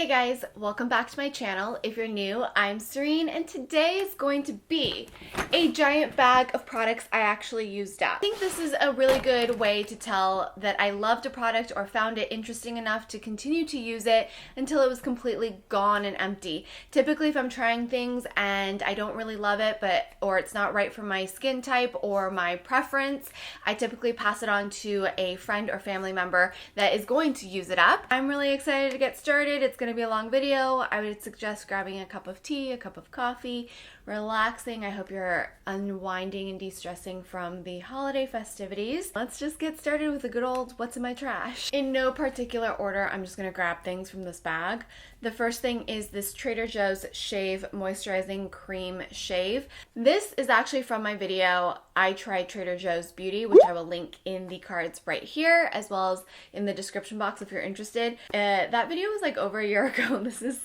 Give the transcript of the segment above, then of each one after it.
Hey guys, welcome back to my channel. If you're new, I'm Serene, and today is going to be a giant bag of products I actually used up. I think this is a really good way to tell that I loved a product or found it interesting enough to continue to use it until it was completely gone and empty. Typically, if I'm trying things and I don't really love it, or it's not right for my skin type or my preference, I typically pass it on to a friend or family member that is going to use it up. I'm really excited to get started. It's going to be a long video. I would suggest grabbing a cup of tea, a cup of coffee, relaxing. I hope you're unwinding and de-stressing from the holiday festivities. Let's just get started with a good old what's in my trash. In no particular order, I'm just going to grab things from this bag. The first thing is this Trader Joe's Shave Moisturizing Cream Shave. This is actually from my video, I tried Trader Joe's Beauty, which I will link in the cards right here, as well as in the description box if you're interested. That video was like over a year ago. This has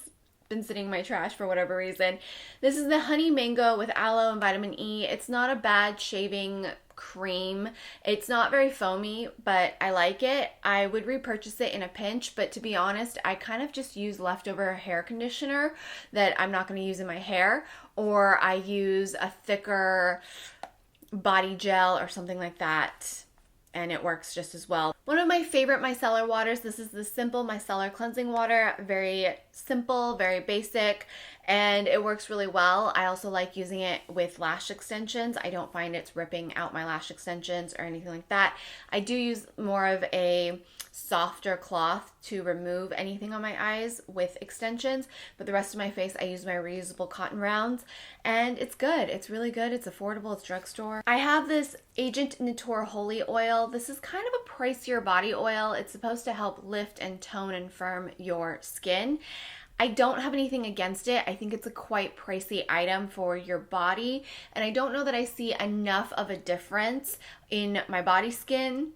been sitting in my trash for whatever reason. This is the Honey Mango with aloe and vitamin E. It's not a bad shaving cream. It's not very foamy, but I like it. I would repurchase it in a pinch, but to be honest, I kind of just use leftover hair conditioner that I'm not going to use in my hair, or I use a thicker body gel or something like that, and it works just as well. One of my favorite micellar waters, this is the Simple Micellar Cleansing Water. Very simple, very basic, and it works really well. I also like using it with lash extensions. I don't find it's ripping out my lash extensions or anything like that. I do use more of a softer cloth to remove anything on my eyes with extensions, but the rest of my face I use my reusable cotton rounds, and it's good. It's really good. It's affordable. It's drugstore. I have this Agent Nature Holy Oil. This is kind of a pricier body oil. It's supposed to help lift and tone and firm your skin. I don't have anything against it. I think it's a quite pricey item for your body, and I don't know that I see enough of a difference in my skin,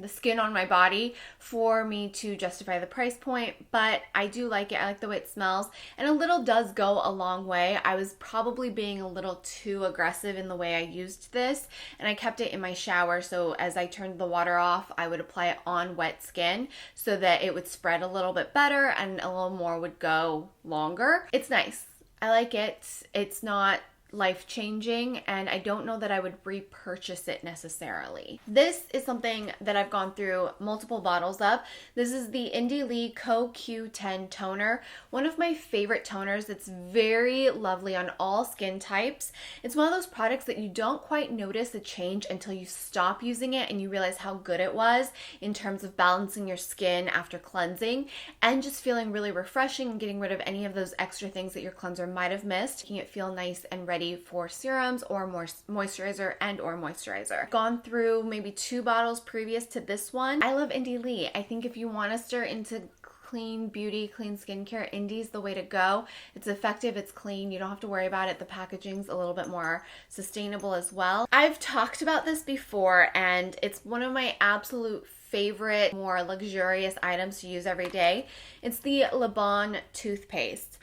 the skin on my body, for me to justify the price point, but I do like it. I like the way it smells, and a little does go a long way. I was probably being a little too aggressive in the way I used this, and I kept it in my shower, so as I turned the water off, I would apply it on wet skin so that it would spread a little bit better and a little more would go longer. It's nice. I like it. It's not life-changing, and I don't know that I would repurchase it necessarily. This is something that I've gone through multiple bottles of. This is the Indie Lee CoQ10 toner, one of my favorite toners. It's very lovely on all skin types. It's one of those products that you don't quite notice the change until you stop using it and you realize how good it was in terms of balancing your skin after cleansing and just feeling really refreshing and getting rid of any of those extra things that your cleanser might have missed, making it feel nice and ready for serums or more moisturizer. Gone through maybe 2 bottles previous to this one. I love Indie Lee. I think if you want to stir into clean beauty, clean skincare, Indie's the way to go. It's effective, it's clean, you don't have to worry about it. The packaging's a little bit more sustainable as well. I've talked about this before, and it's one of my absolute favorite, more luxurious items to use every day. It's the Le Bon toothpaste.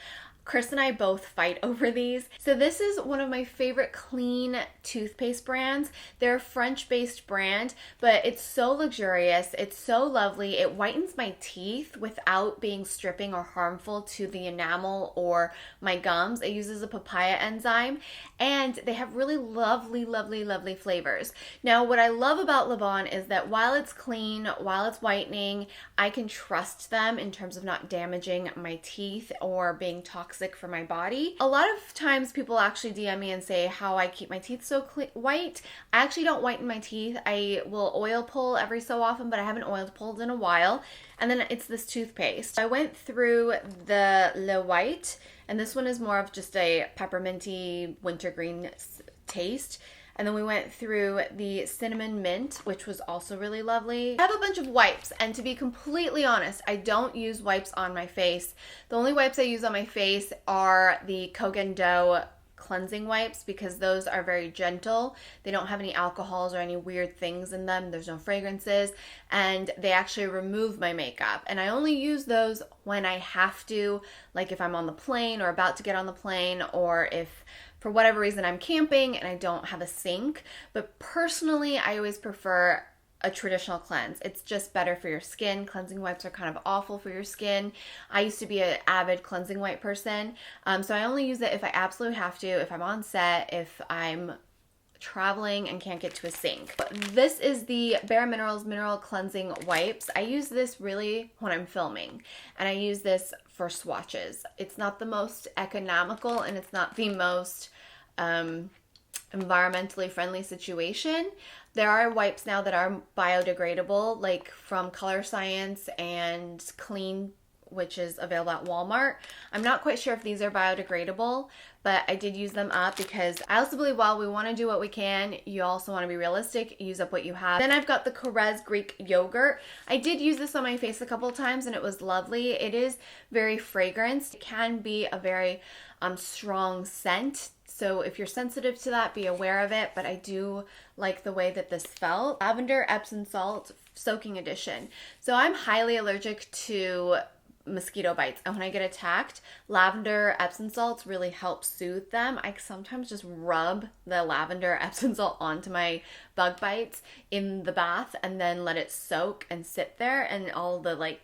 Chris and I both fight over these. So this is one of my favorite clean toothpaste brands. They're a French-based brand, but it's so luxurious. It's so lovely. It whitens my teeth without being stripping or harmful to the enamel or my gums. It uses a papaya enzyme, and they have really lovely, lovely, lovely flavors. Now, what I love about Le Bon is that while it's clean, while it's whitening, I can trust them in terms of not damaging my teeth or being toxic for my body. A lot of times people actually DM me and say how I keep my teeth so white. I actually don't whiten my teeth. I will oil pull every so often, but I haven't oil pulled in a while. And then it's this toothpaste. I went through the Le White, and this one is more of just a pepperminty wintergreen taste. And then we went through the cinnamon mint, which was also really lovely. I have a bunch of wipes, and to be completely honest, I don't use wipes on my face. The only wipes I use on my face are the Kogen Do cleansing wipes, because those are very gentle. They don't have any alcohols or any weird things in them. There's no fragrances, and they actually remove my makeup. And I only use those when I have to, like if I'm on the plane or about to get on the plane, or if for whatever reason I'm camping and I don't have a sink. But personally, I always prefer a traditional cleanse. It's just better for your skin. Cleansing wipes are kind of awful for your skin. I used to be an avid cleansing wipe person, so I only use it if I absolutely have to, if I'm on set, if I'm traveling and can't get to a sink. This is the Bare Minerals Mineral Cleansing Wipes. I use this really when I'm filming, and I use this for swatches. It's not the most economical, and it's not the most environmentally friendly situation. There are wipes now that are biodegradable, like from Color Science and Clean, which is available at Walmart. I'm not quite sure if these are biodegradable, but I did use them up because I also believe while we want to do what we can, you also want to be realistic, use up what you have. Then I've got the Korres Greek Yogurt. I did use this on my face a couple of times and it was lovely. It is very fragranced. It can be a very strong scent. So if you're sensitive to that, be aware of it, but I do like the way that this felt. Lavender Epsom Salt Soaking Edition. So I'm highly allergic to mosquito bites, and when I get attacked, lavender Epsom salts really help soothe them. I sometimes just rub the lavender Epsom salt onto my bug bites in the bath and then let it soak and sit there, and all the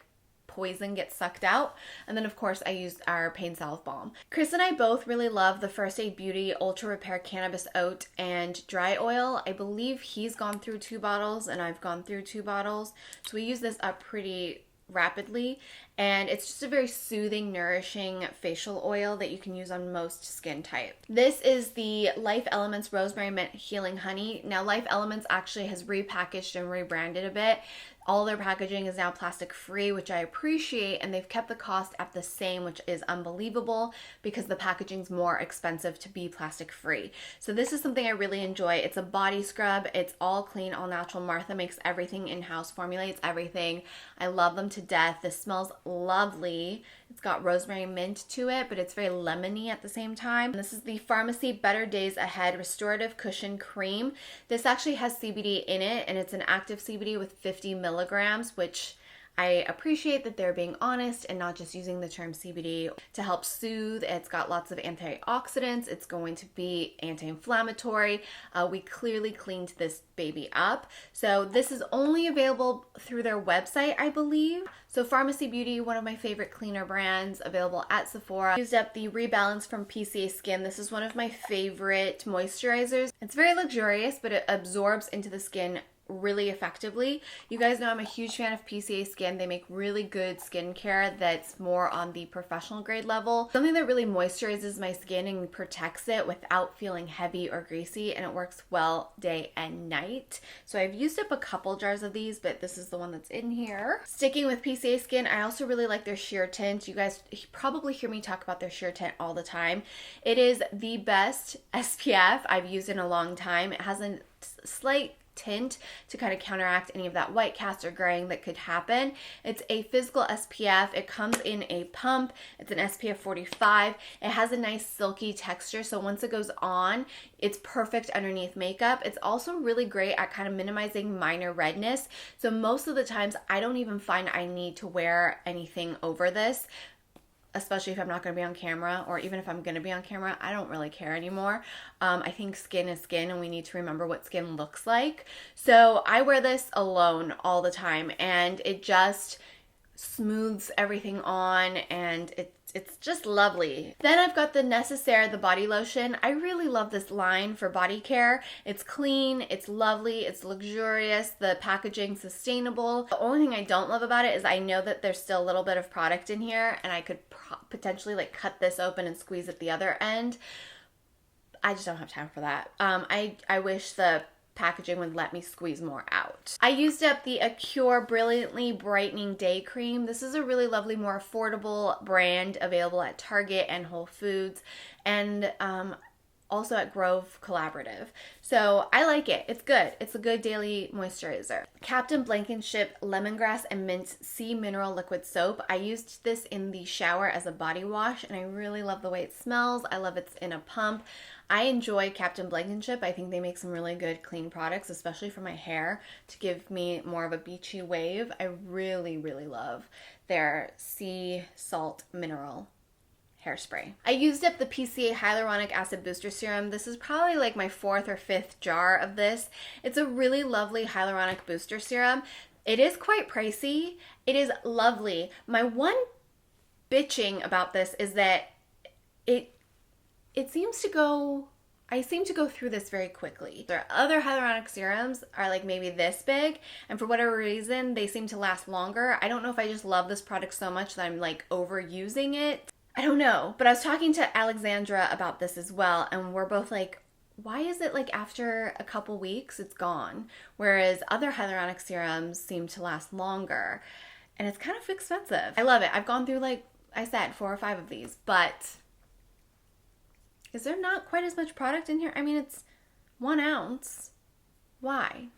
poison gets sucked out. And then of course I use our Pain Salve Balm. Chris and I both really love the First Aid Beauty Ultra Repair Cannabis Oat and Dry Oil. I believe he's gone through 2 bottles and I've gone through 2 bottles. So we use this up pretty rapidly, and it's just a very soothing, nourishing facial oil that you can use on most skin type. This is the Life Elements Rosemary Mint Healing Honey. Now Life Elements actually has repackaged and rebranded a bit. All their packaging is now plastic free, which I appreciate, and they've kept the cost at the same, which is unbelievable because the packaging's more expensive to be plastic free. So this is something I really enjoy. It's a body scrub. It's all clean, all natural. Martha makes everything in-house, formulates everything. I love them to death. This smells lovely. It's got rosemary mint to it, but it's very lemony at the same time. And this is the Pharmacy Better Days Ahead Restorative Cushion Cream. This actually has CBD in it, and it's an active CBD with 50 milligrams, which I appreciate that they're being honest and not just using the term CBD to help soothe. It's got lots of antioxidants. It's going to be anti-inflammatory. We clearly cleaned this baby up. So this is only available through their website, I believe. So Pharmacy Beauty, one of my favorite cleaner brands, available at Sephora. Used up the Rebalance from PCA Skin. This is one of my favorite moisturizers. It's very luxurious, but it absorbs into the skin really effectively. You guys know I'm a huge fan of PCA Skin. They make really good skincare that's more on the professional grade level. Something that really moisturizes my skin and protects it without feeling heavy or greasy, and it works well day and night. So I've used up a couple jars of these, but this is the one that's in here. Sticking with PCA Skin, I also really like their sheer tint. You guys probably hear me talk about their sheer tint all the time. It is the best SPF I've used in a long time. It has a slight tint to kind of counteract any of that white cast or graying that could happen. It's a physical SPF. It comes in a pump. It's an SPF 45. It has a nice silky texture, so once it goes on, it's perfect underneath makeup. It's also really great at kind of minimizing minor redness, so most of the times I don't even find I need to wear anything over this, especially if I'm not going to be on camera, or even if I'm going to be on camera, I don't really care anymore. I think skin is skin, and we need to remember what skin looks like. So I wear this alone all the time, and it just smooths everything on, and it's just lovely. Then I've got the Necessaire, the body lotion. I really love this line for body care. It's clean, it's lovely, it's luxurious, the packaging's sustainable. The only thing I don't love about it is I know that there's still a little bit of product in here, and I could potentially cut this open and squeeze at the other end. I just don't have time for that. I wish the packaging would let me squeeze more out. I used up the Acure Brilliantly Brightening Day Cream. This is a really lovely, more affordable brand available at Target and Whole Foods, and also at Grove Collaborative. So I like it. It's good. It's a good daily moisturizer. Captain Blankenship Lemongrass and Mint Sea Mineral Liquid Soap. I used this in the shower as a body wash, and I really love the way it smells. I love it's in a pump. I enjoy Captain Blankenship. I think they make some really good clean products, especially for my hair, to give me more of a beachy wave. I really, really love their sea salt mineral. hairspray. I used up the PCA Hyaluronic Acid Booster Serum. This is probably like my 4th or 5th jar of this. It's a really lovely hyaluronic booster serum. It is quite pricey. It is lovely. My one bitching about this is that it seems to go, I seem to go through this very quickly. There are other hyaluronic serums are like maybe this big, and for whatever reason, they seem to last longer. I don't know if I just love this product so much that I'm like overusing it. I don't know, but I was talking to Alexandra about this as well, and we're both like, why is it like after a couple weeks it's gone? Whereas other hyaluronic serums seem to last longer, and it's kind of expensive. I love it. I've gone through, like I said, 4 or 5 of these, but is there not quite as much product in here? I mean, it's 1 ounce. Why?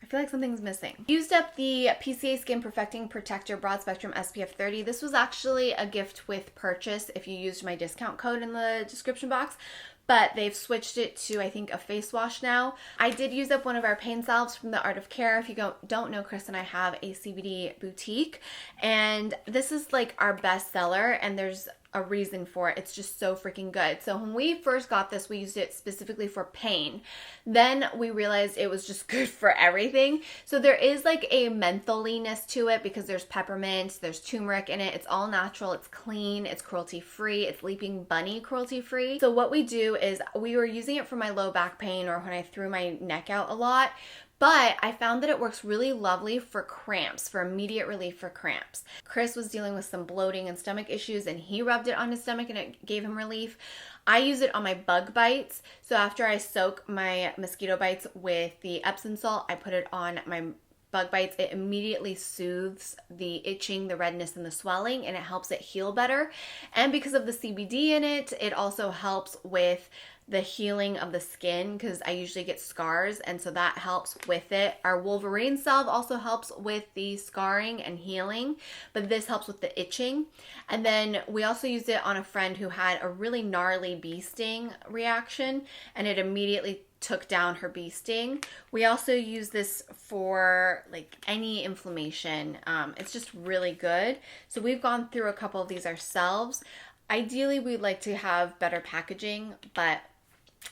I feel like something's missing. Used up the PCA Skin Perfecting Protector Broad Spectrum SPF 30. This was actually a gift with purchase if you used my discount code in the description box, but they've switched it to, I think, a face wash now. I did use up one of our pain salves from The Art of Care. If you don't know, Chris and I have a CBD boutique, and this is like our best seller, and there's a reason for it. It's just so freaking good. So when we first got this, we used it specifically for pain. Then we realized it was just good for everything. So there is like a mentholiness to it because there's peppermint, there's turmeric in it. It's all natural, it's clean, it's cruelty-free, it's Leaping Bunny cruelty-free. So what we do is we were using it for my low back pain or when I threw my neck out a lot. But I found that it works really lovely for cramps, for immediate relief for cramps. Chris was dealing with some bloating and stomach issues, and he rubbed it on his stomach and it gave him relief. I use it on my bug bites. So after I soak my mosquito bites with the Epsom salt, I put it on my bug bites. It immediately soothes the itching, the redness, and the swelling, and it helps it heal better. And because of the CBD in it, it also helps with the healing of the skin because I usually get scars, and so that helps with it. Our Wolverine salve also helps with the scarring and healing, but this helps with the itching. And then we also used it on a friend who had a really gnarly bee sting reaction, and it immediately took down her bee sting. We also use this for like any inflammation. It's just really good. So we've gone through a couple of these ourselves. Ideally, we'd like to have better packaging, but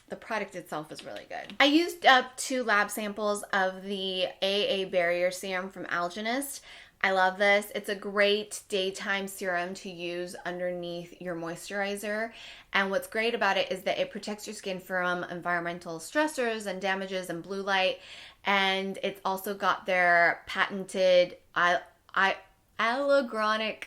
the product itself is really good. I used up 2 lab samples of the AA Barrier Serum from Algenist. I love this. It's a great daytime serum to use underneath your moisturizer. And what's great about it is that it protects your skin from environmental stressors and damages and blue light. And it's also got their patented hyaluronic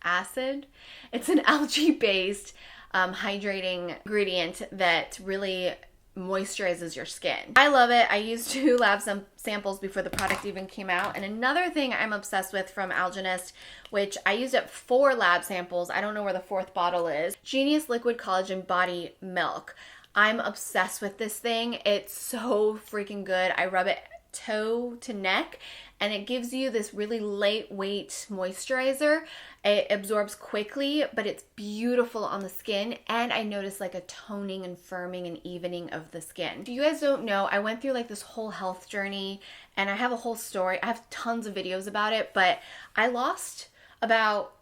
acid. It's an algae-based hydrating ingredient that really moisturizes your skin. I love it. I used 2 lab samples before the product even came out. And another thing I'm obsessed with from Algenist, which I used up 4 lab samples. I don't know where the 4th bottle is. Genius Liquid Collagen Body Milk. I'm obsessed with this thing. It's so freaking good. I rub it toe to neck, and it gives you this really lightweight moisturizer. It absorbs quickly, but it's beautiful on the skin, and I noticed like a toning and firming and evening of the skin. If you guys don't know, I went through like this whole health journey, and I have a whole story. I have tons of videos about it, but I lost about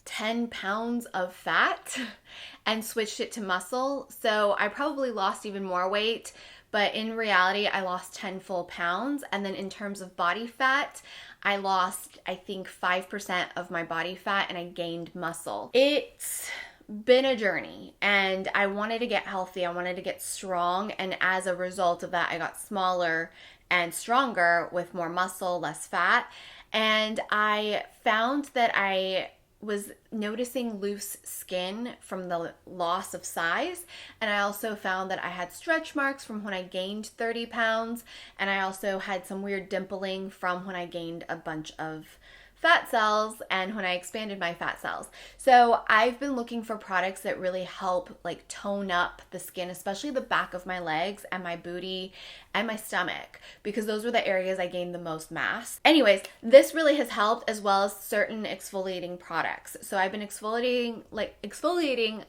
10 pounds of fat and switched it to muscle. So I probably lost even more weight, but in reality, I lost 10 full pounds. And then in terms of body fat, I lost, I think, 5% of my body fat, and I gained muscle. It's been a journey, and I wanted to get healthy. I wanted to get strong. And as a result of that, I got smaller and stronger with more muscle, less fat. And I found that I was noticing loose skin from the loss of size, and I also found that I had stretch marks from when I gained 30 pounds, and I also had some weird dimpling from when I gained a bunch of fat cells and when I expanded my fat cells. So I've been looking for products that really help like tone up the skin, especially the back of my legs and my booty and my stomach, because those were the areas I gained the most mass. Anyways, this really has helped, as well as certain exfoliating products. So I've been exfoliating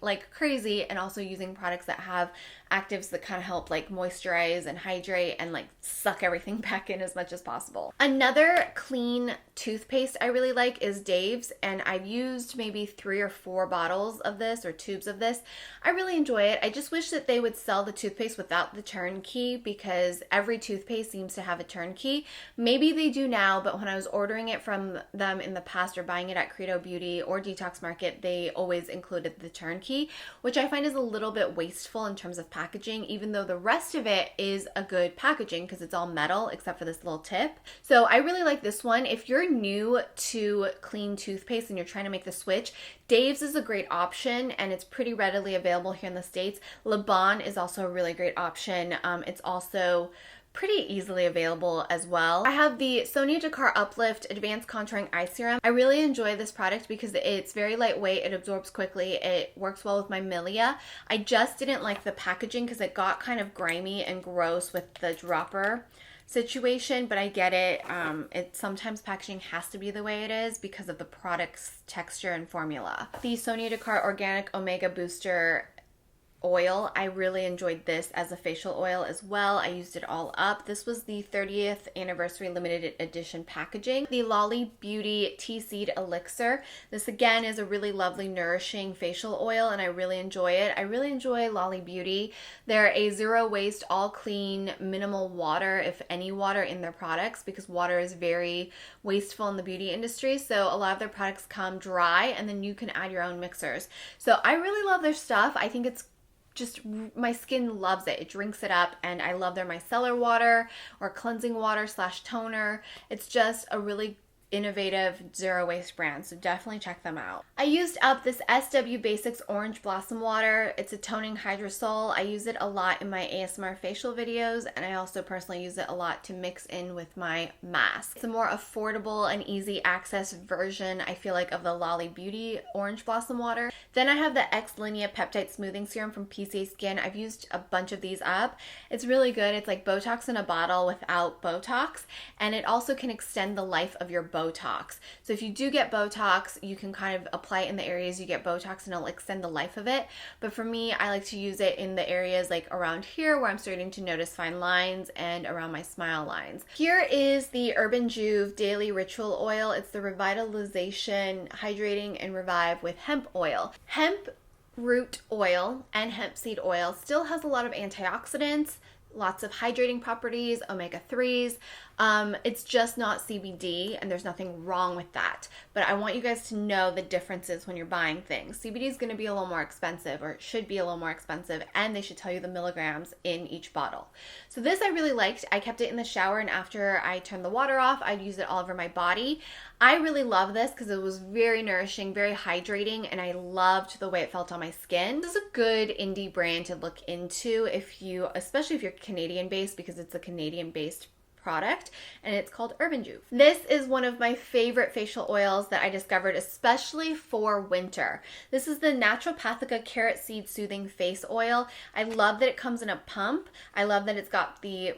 like crazy, and also using products that have actives that kind of help like moisturize and hydrate and like suck everything back in as much as possible. Another clean toothpaste I really like is Dave's, and I've used maybe 3 or 4 bottles of this or tubes of this. I really enjoy it. I just wish that they would sell the toothpaste without the turnkey, because every toothpaste seems to have a turnkey. Maybe they do now, but when I was ordering it from them in the past or buying it at Credo Beauty or Detox Market, they always included the turnkey, which I find is a little bit wasteful in terms of packaging, even though the rest of it is a good packaging because it's all metal except for this little tip. So I really like this one. If you're new to clean toothpaste and you're trying to make the switch, Dave's is a great option, and it's pretty readily available here in the States. Le Bon is also a really great option. It's also pretty easily available as well. I have the Sonia Dakar Uplift Advanced Contouring Eye Serum. I really enjoy this product because it's very lightweight, it absorbs quickly, it works well with my milia. I just didn't like the packaging because it got kind of grimy and gross with the dropper situation, but I get it. Sometimes packaging has to be the way it is because of the product's texture and formula. The Sonia Dakar Organic Omega Booster oil, I really enjoyed this as a facial oil as well. I used it all up. This was the 30th anniversary limited edition packaging. The Lolly Beauty Tea Seed Elixir. This again is a really lovely nourishing facial oil, and I really enjoy it. I really enjoy Lolly Beauty. They're a zero waste, all clean, minimal water, if any water, in their products, because water is very wasteful in the beauty industry. So a lot of their products come dry, and then you can add your own mixers. So I really love their stuff. I think it's just, my skin loves it. It drinks it up, and I love their micellar water or cleansing water / toner. It's just a really innovative zero waste brand, so definitely check them out. I used up this SW Basics Orange Blossom Water. It's a toning hydrosol. I use it a lot in my ASMR facial videos, and I also personally use it a lot to mix in with my mask. It's a more affordable and easy access version, I feel like, of the Lolly Beauty Orange Blossom Water. Then I have the X-Linea Peptide Smoothing Serum from PCA Skin. I've used a bunch of these up. It's really good. It's like Botox in a bottle without Botox, and it also can extend the life of your Botox. So if you do get Botox, you can kind of apply it in the areas you get Botox, and it'll extend the life of it. But for me, I like to use it in the areas like around here where I'm starting to notice fine lines, and around my smile lines. Here is the Urban Juve Daily Ritual Oil. It's the Revitalization, Hydrating, and Revive with Hemp Oil. Hemp root oil and hemp seed oil still has a lot of antioxidants, lots of hydrating properties, omega-3s. It's just not CBD, and there's nothing wrong with that. But I want you guys to know the differences when you're buying things. CBD is going to be a little more expensive, or it should be a little more expensive, and they should tell you the milligrams in each bottle. So this I really liked. I kept it in the shower, and after I turned the water off, I'd use it all over my body. I really love this because it was very nourishing, very hydrating, and I loved the way it felt on my skin. This is a good indie brand to look into especially if you're Canadian based, because it's a Canadian based product, and it's called Urban Juve. This is one of my favorite facial oils that I discovered especially for winter. This is the Naturopathica Carrot Seed Soothing Face Oil. I love that it comes in a pump. I love that it's got the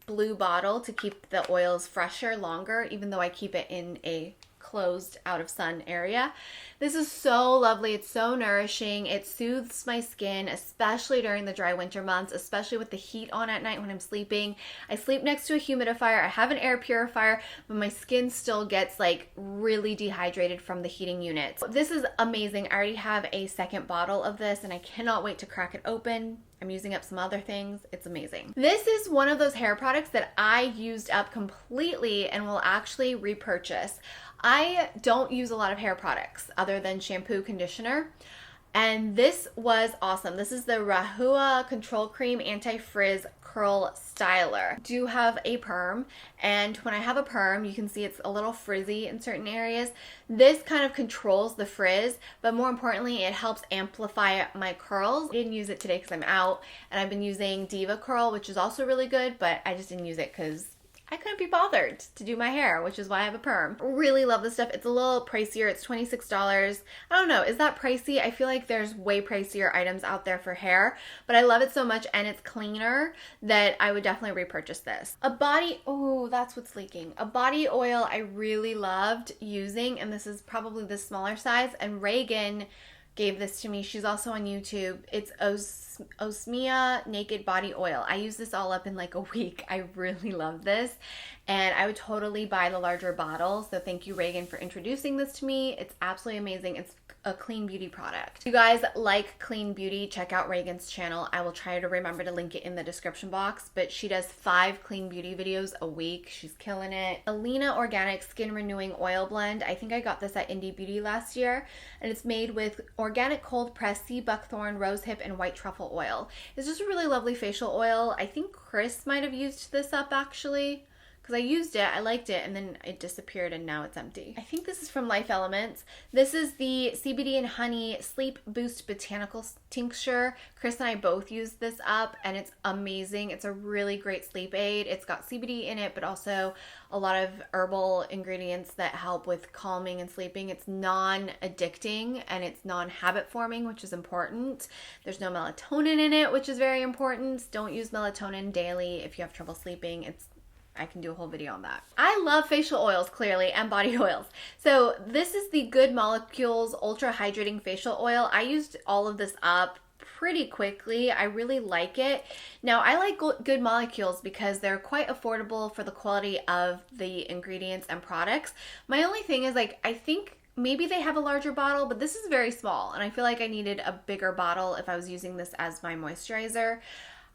blue bottle to keep the oils fresher longer, even though I keep it in a closed out of sun area. This is so lovely. It's so nourishing. It soothes my skin, especially during the dry winter months, especially with the heat on at night when I'm sleeping. I sleep next to a humidifier. I have an air purifier, but my skin still gets like really dehydrated from the heating units. This is amazing. I already have a second bottle of this, and I cannot wait to crack it open. I'm using up some other things. It's amazing. This is one of those hair products that I used up completely and will actually repurchase. I don't use a lot of hair products other than shampoo, conditioner, and this was awesome. This is the Rahua Control Cream Anti-Frizz Curl Styler. I do have a perm, and when I have a perm, you can see it's a little frizzy in certain areas. This kind of controls the frizz, but more importantly, it helps amplify my curls. I didn't use it today because I'm out, and I've been using Diva Curl, which is also really good, but I just didn't use it because I couldn't be bothered to do my hair, which is why I have a perm. Really love this stuff. It's a little pricier. It's $26. I don't know. Is that pricey? I feel like there's way pricier items out there for hair, but I love it so much, and it's cleaner, that I would definitely repurchase this. Oh, that's what's leaking. A body oil I really loved using, and this is probably the smaller size, and Reagan gave this to me. She's also on YouTube. It's Osmia Naked Body Oil. I use this all up in like a week. I really love this, and I would totally buy the larger bottle. So thank you, Reagan, for introducing this to me. It's absolutely amazing. It's a clean beauty product. If you guys like clean beauty, check out Reagan's channel. I will try to remember to link it in the description box, but she does 5 clean beauty videos a week. She's killing it. Alina Organic Skin Renewing Oil Blend. I think I got this at Indie Beauty last year, and it's made with organic cold pressed sea buckthorn, rosehip, and white truffle oil. It's just a really lovely facial oil. I think Chris might have used this up actually, because I used it, I liked it, and then it disappeared and now it's empty. I think this is from Life Elements. This is the CBD and Honey Sleep Boost Botanical Tincture. Chris and I both used this up, and it's amazing. It's a really great sleep aid. It's got CBD in it, but also a lot of herbal ingredients that help with calming and sleeping. It's non-addicting, and it's non-habit forming, which is important. There's no melatonin in it, which is very important. Don't use melatonin daily if you have trouble sleeping. I can do a whole video on that. I love facial oils, clearly, and body oils. So this is the Good Molecules Ultra Hydrating Facial Oil. I used all of this up pretty quickly. I really like it. Now, I like Good Molecules because they're quite affordable for the quality of the ingredients and products. My only thing is, like, I think maybe they have a larger bottle, but this is very small, and I feel like I needed a bigger bottle if I was using this as my moisturizer.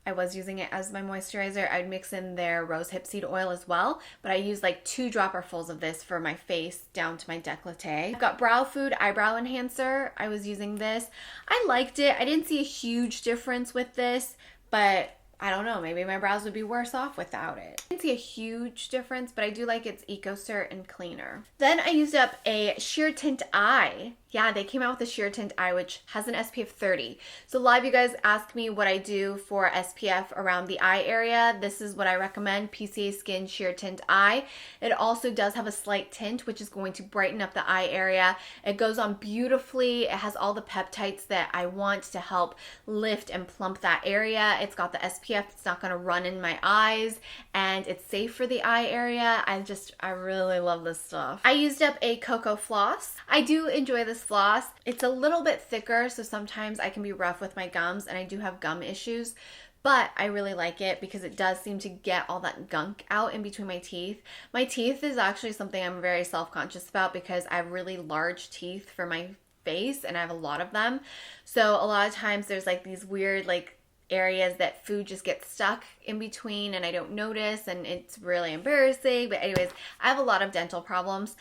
I was using it as my moisturizer. I'd mix in their rosehip seed oil as well, but I use like 2 dropperfuls of this for my face down to my décolleté. I've got Brow Food Eyebrow Enhancer. I was using this. I liked it. I didn't see a huge difference with this, but I don't know, maybe my brows would be worse off without it. I didn't see a huge difference, but I do like its EcoCert and cleaner. Then I used up a sheer tint eye. Yeah, they came out with a sheer tint eye, which has an SPF 30. So a lot of you guys ask me what I do for SPF around the eye area. This is what I recommend, PCA Skin Sheer Tint Eye. It also does have a slight tint, which is going to brighten up the eye area. It goes on beautifully. It has all the peptides that I want to help lift and plump that area. It's got the SPF. It's not going to run in my eyes, and it's safe for the eye area. I really love this stuff. I used up a cocoa floss. I do enjoy this floss. It's a little bit thicker, so sometimes I can be rough with my gums, and I do have gum issues, but I really like it because it does seem to get all that gunk out in between my teeth. My teeth is actually something I'm very self-conscious about because I have really large teeth for my face, and I have a lot of them. So a lot of times there's like these weird like areas that food just gets stuck in between and I don't notice, and it's really embarrassing. But anyways, I have a lot of dental problems.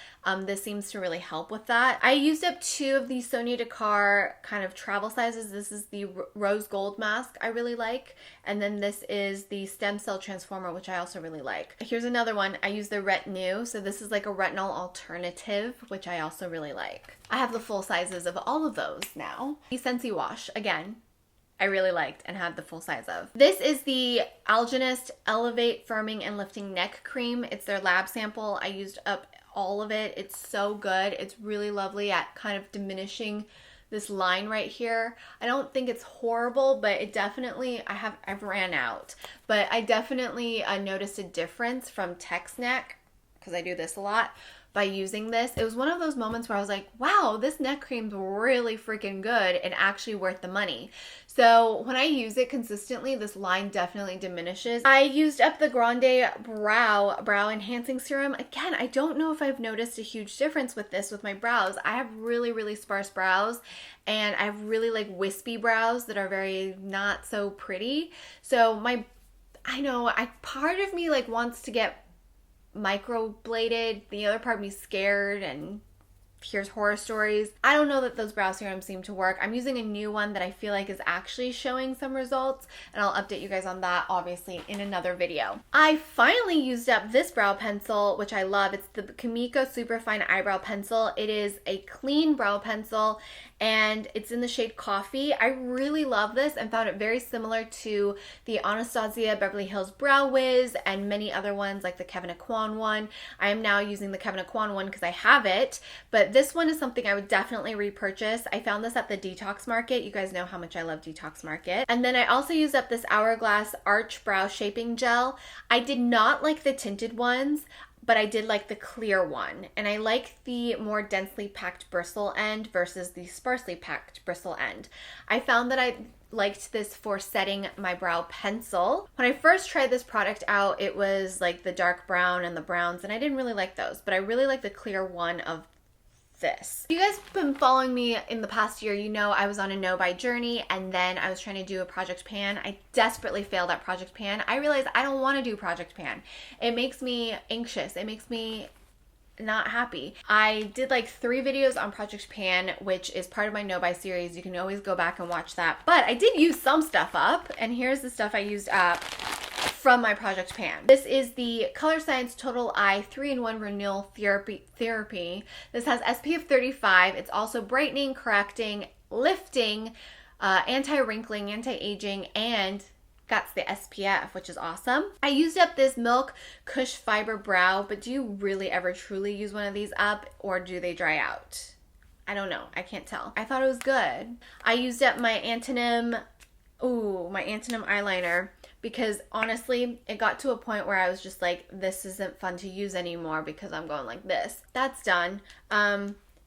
This seems to really help with that. I used up 2 of these Sonia Dakar kind of travel sizes. This is the rose gold mask I really like, and then this is the stem cell transformer, which I also really like. Here's another one. I use the retinue, so this is like a retinol alternative, which I also really like. I have the full sizes of all of those now. The Scentsy wash, again, I really liked and had the full size of. This is the Algenist Elevate Firming and Lifting Neck Cream. It's their lab sample. I used up all of it. It's so good. It's really lovely at kind of diminishing this line right here. I don't think it's horrible, but it definitely, I've ran out, but I definitely noticed a difference from Tex Neck, because I do this a lot, by using this. It was one of those moments where I was like, wow, this neck cream's really freaking good and actually worth the money. So when I use it consistently, this line definitely diminishes. I used up the Grande Brow Enhancing Serum. Again, I don't know if I've noticed a huge difference with this with my brows. I have really, really sparse brows, and I have really like wispy brows that are very not so pretty. So part of me like wants to get microbladed. The other part of me scared and hears horror stories. I don't know that those brow serums seem to work. I'm using a new one that I feel like is actually showing some results, and I'll update you guys on that obviously in another video. I finally used up this brow pencil, which I love. It's the Kimiko Superfine Eyebrow Pencil. It is a clean brow pencil, and it's in the shade Coffee. I really love this and found it very similar to the Anastasia Beverly Hills Brow Wiz and many other ones like the Kevyn Aucoin one. I am now using the Kevyn Aucoin one because I have it, but this one is something I would definitely repurchase. I found this at the Detox Market. You guys know how much I love Detox Market. And then I also used up this Hourglass Arch Brow Shaping Gel. I did not like the tinted ones, but I did like the clear one. And I like the more densely packed bristle end versus the sparsely packed bristle end. I found that I liked this for setting my brow pencil. When I first tried this product out, it was like the dark brown and the browns, and I didn't really like those, but I really like the clear one of this. If you guys have been following me in the past year, you know I was on a no-buy journey, and then I was trying to do a project pan. I desperately failed at project pan. I realized I don't want to do project pan. It makes me anxious. It makes me not happy. I did like 3 videos on Project Pan, which is part of my no buy series. You can always go back and watch that. But I did use some stuff up, and here's the stuff I used up from my Project Pan. This is the Color Science Total Eye 3-in-1 Renewal Therapy. This has SPF 35. It's also brightening, correcting, lifting, anti-wrinkling, anti-aging, and got the SPF, which is awesome. I used up this Milk Kush Fiber Brow, but do you really ever truly use one of these up, or do they dry out? I don't know. I can't tell. I thought it was good. I used up my Antonym eyeliner because honestly, it got to a point where I was just like, this isn't fun to use anymore because I'm going like this. That's done.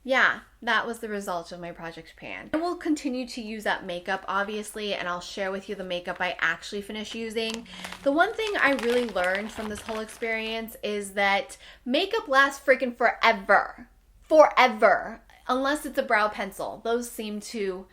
Yeah, that was the result of my Project Pan. I will continue to use up makeup, obviously, and I'll share with you the makeup I actually finished using. The one thing I really learned from this whole experience is that makeup lasts freaking forever. Forever. Unless it's a brow pencil. Those seem to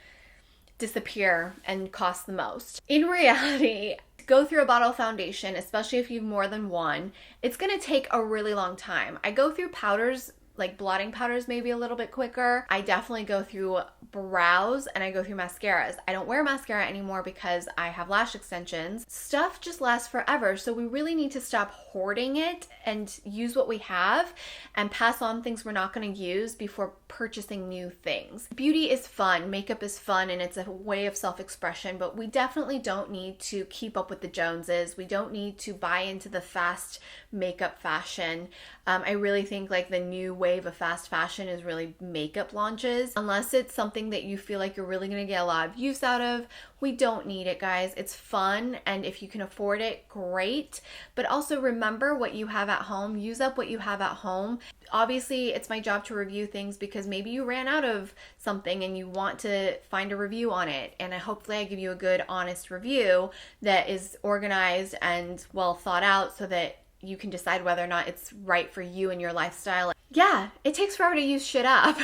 disappear and cost the most. In reality, to go through a bottle of foundation, especially if you have more than one, it's gonna take a really long time. I go through powders, like blotting powders, maybe a little bit quicker. I definitely go through brows, and I go through mascaras. I don't wear mascara anymore because I have lash extensions. Stuff just lasts forever, so we really need to stop hoarding it and use what we have and pass on things we're not going to use before purchasing new things. Beauty is fun, makeup is fun, and it's a way of self-expression, but we definitely don't need to keep up with the Joneses. We don't need to buy into the fast makeup fashion. I really think like the new wave of fast fashion is really makeup launches. Unless it's something that you feel like you're really going to get a lot of use out of, we don't need it, guys. It's fun, and if you can afford it, great. But also remember what you have at home. Use up what you have at home. Obviously, it's my job to review things because maybe you ran out of something and you want to find a review on it. And hopefully I give you a good, honest review that is organized and well thought out so that you can decide whether or not it's right for you and your lifestyle. Yeah, it takes forever to use shit up.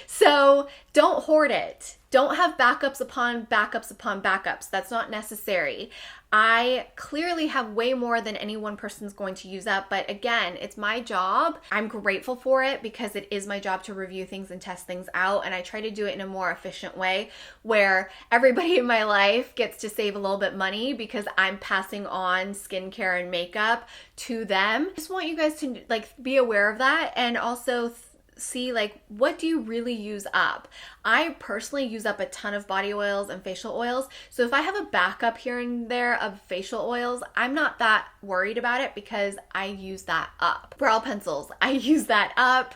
So don't hoard it. Don't have backups upon backups upon backups. That's not necessary. I clearly have way more than any one person's going to use up, but again, it's my job. I'm grateful for it because it is my job to review things and test things out, and I try to do it in a more efficient way where everybody in my life gets to save a little bit money because I'm passing on skincare and makeup to them. I just want you guys to like be aware of that, and also see like what do you really use up. I personally use up a ton of body oils and facial oils, so if I have a backup here and there of facial oils, I'm not that worried about it because I use that up. Brow pencils, I use that up.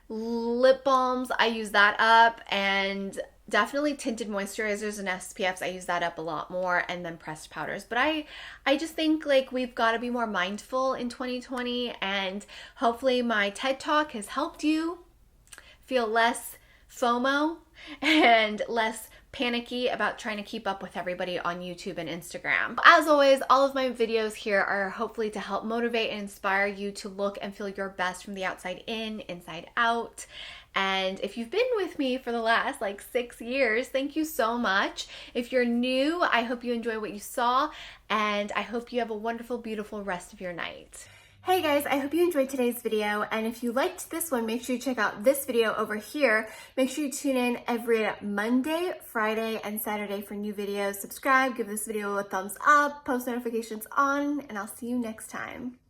Lip balms, I use that up. And definitely tinted moisturizers and SPFs, I use that up a lot more, and then pressed powders. But I just think like we've got to be more mindful in 2020, and hopefully my TED Talk has helped you feel less FOMO and less panicky about trying to keep up with everybody on YouTube and Instagram. As always, all of my videos here are hopefully to help motivate and inspire you to look and feel your best from the outside in, inside out. And if you've been with me for the last like 6 years, thank you so much. If you're new, I hope you enjoy what you saw, and I hope you have a wonderful, beautiful rest of your night. Hey guys, I hope you enjoyed today's video, and if you liked this one, make sure you check out this video over here. Make sure you tune in every Monday, Friday, and Saturday for new videos. Subscribe, give this video a thumbs up, post notifications on, and I'll see you next time.